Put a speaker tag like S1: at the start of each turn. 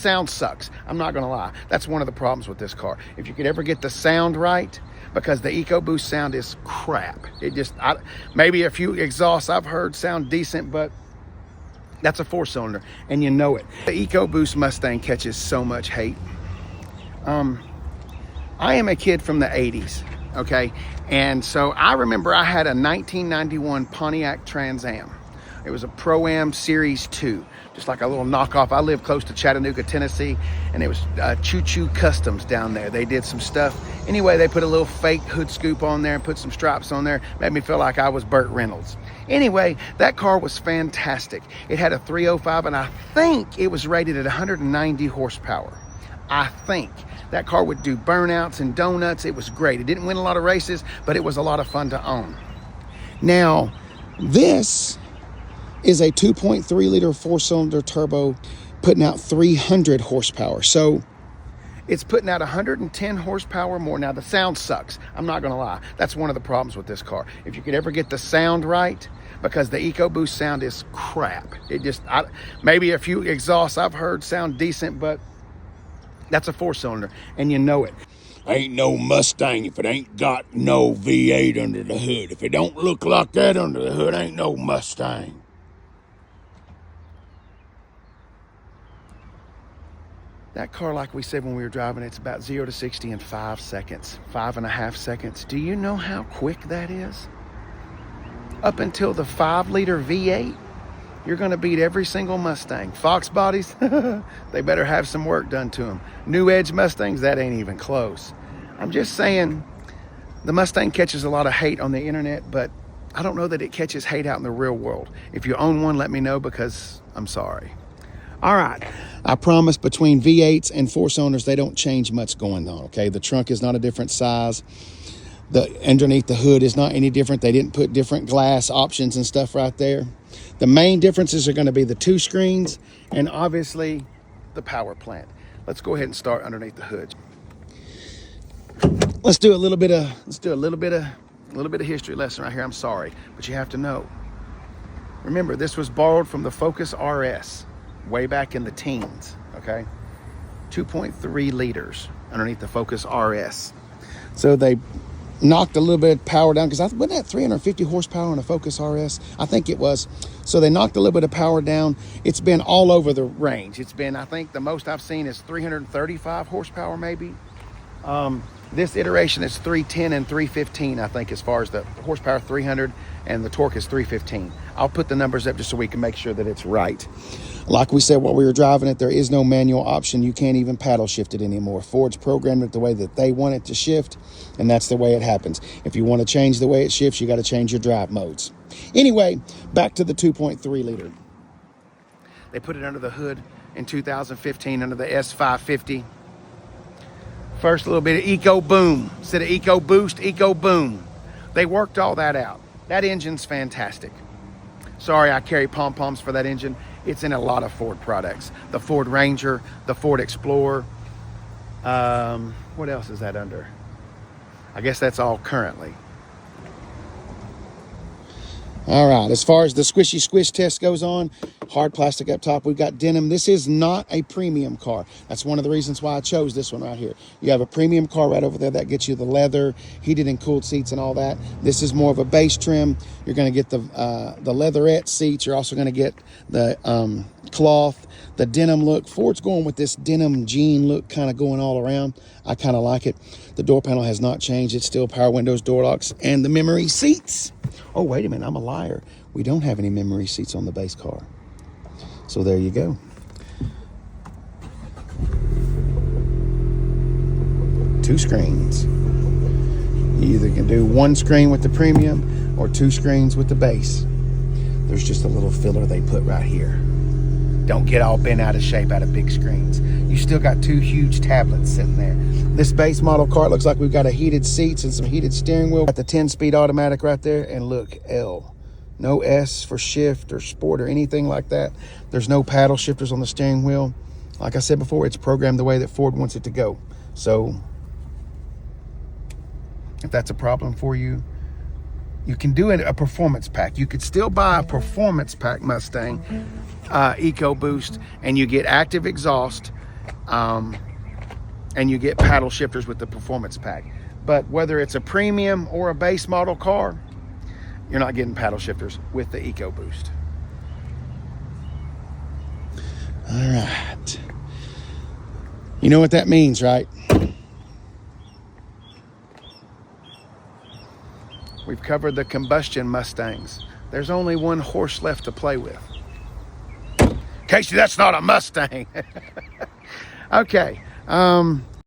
S1: sound sucks. I'm not gonna lie. That's one of the problems with this car. If you could ever get the sound right, because the EcoBoost sound is crap. It just, maybe a few exhausts I've heard sound decent, but that's a 4-cylinder, and you know it. The EcoBoost Mustang catches so much hate. I am a kid from the 80s, okay? And so I remember I had a 1991 Pontiac Trans Am. It was a Pro-Am Series 2, just like a little knockoff. I live close to Chattanooga, Tennessee, and it was Choo Choo Customs down there. They did some stuff. Anyway, they put a little fake hood scoop on there and put some stripes on there. Made me feel like I was Burt Reynolds. Anyway, that car was fantastic. It had a 305, and I think it was rated at 190 horsepower. I think. That car would do burnouts and donuts. It was great. It didn't win a lot of races, but it was a lot of fun to own. Now, this is a 2.3 liter 4-cylinder turbo putting out 300 horsepower. So it's putting out 110 horsepower more. Now the sound sucks. I'm not gonna lie. That's one of the problems with this car. If you could ever get the sound right, because the EcoBoost sound is crap. It just, maybe a few exhausts I've heard sound decent, but that's a 4-cylinder, and you know it.
S2: Ain't no Mustang if it ain't got no V8 under the hood. If it don't look like that under the hood, ain't no Mustang.
S1: That car, like we said when we were driving, it's about 0 to 60 in 5 seconds, 5.5 seconds. Do you know how quick that is? Up until the 5-liter V8, you're gonna beat every single Mustang. Fox bodies, they better have some work done to them. New Edge Mustangs, that ain't even close. I'm just saying, the Mustang catches a lot of hate on the internet, but I don't know that it catches hate out in the real world. If you own one, let me know, because I'm sorry. All right, I promise between V8s and 4-cylinders, they don't change much going on, okay? The trunk is not a different size. The underneath the hood is not any different. They didn't put different glass options and stuff right there. The main differences are going to be the 2 screens and obviously the power plant. Let's go ahead and start underneath the hood. Let's do a little bit of history lesson right here. I'm sorry, but you have to know. Remember, this was borrowed from the Focus RS way back in the teens, okay? 2.3 liters underneath the Focus RS. So they knocked a little bit of power down, because wasn't that 350 horsepower on a Focus RS? I think it was. So they knocked a little bit of power down. It's been all over the range. It's been, I think the most I've seen is 335 horsepower maybe. This iteration is 310 and 315, I think, as far as the horsepower, 300, and the torque is 315. I'll put the numbers up just so we can make sure that it's right. Like we said while we were driving it, there is no manual option. You can't even paddle shift it anymore. Ford's programmed it the way that they want it to shift, and that's the way it happens. If you want to change the way it shifts, you got to change your drive modes. Anyway, back to the 2.3 liter. They put it under the hood in 2015 under the S550. First little bit of Eco Boom. Instead of Eco Boost, Eco Boom. They worked all that out. That engine's fantastic. Sorry, I carry pom-poms for that engine. It's in a lot of Ford products. The Ford Ranger, the Ford Explorer. What else is that under? I guess that's all currently. All right, as far as the squishy squish test goes on, hard plastic up top, we've got denim. This is not a premium car. That's one of the reasons why I chose this one right here. You have a premium car right over there that gets you the leather, heated and cooled seats and all that. This is more of a base trim. You're gonna get the leatherette seats. You're also gonna get the cloth, the denim look. Ford's going with this denim jean look kind of going all around. I kind of like it. The door panel has not changed. It's still power windows, door locks, and the memory seats. Oh, wait a minute, I'm a liar. We don't have any memory seats on the base car. So there you go. Two screens. You either can do one screen with the premium or two screens with the base. There's just a little filler they put right here. Don't get all bent out of shape out of big screens. You still got two huge tablets sitting there. This base model car looks like we've got a heated seats and some heated steering wheel. Got the 10-speed automatic right there, and look, L. No S for shift or sport or anything like that. There's no paddle shifters on the steering wheel. Like I said before, it's programmed the way that Ford wants it to go. So if that's a problem for you, you can do a performance pack. You could still buy a performance pack Mustang EcoBoost, and you get active exhaust and you get paddle shifters with the performance pack. But whether it's a premium or a base model car, you're not getting paddle shifters with the EcoBoost. All right. You know what that means, right? We've covered the combustion Mustangs. There's only one horse left to play with. Casey, that's not a Mustang. Okay.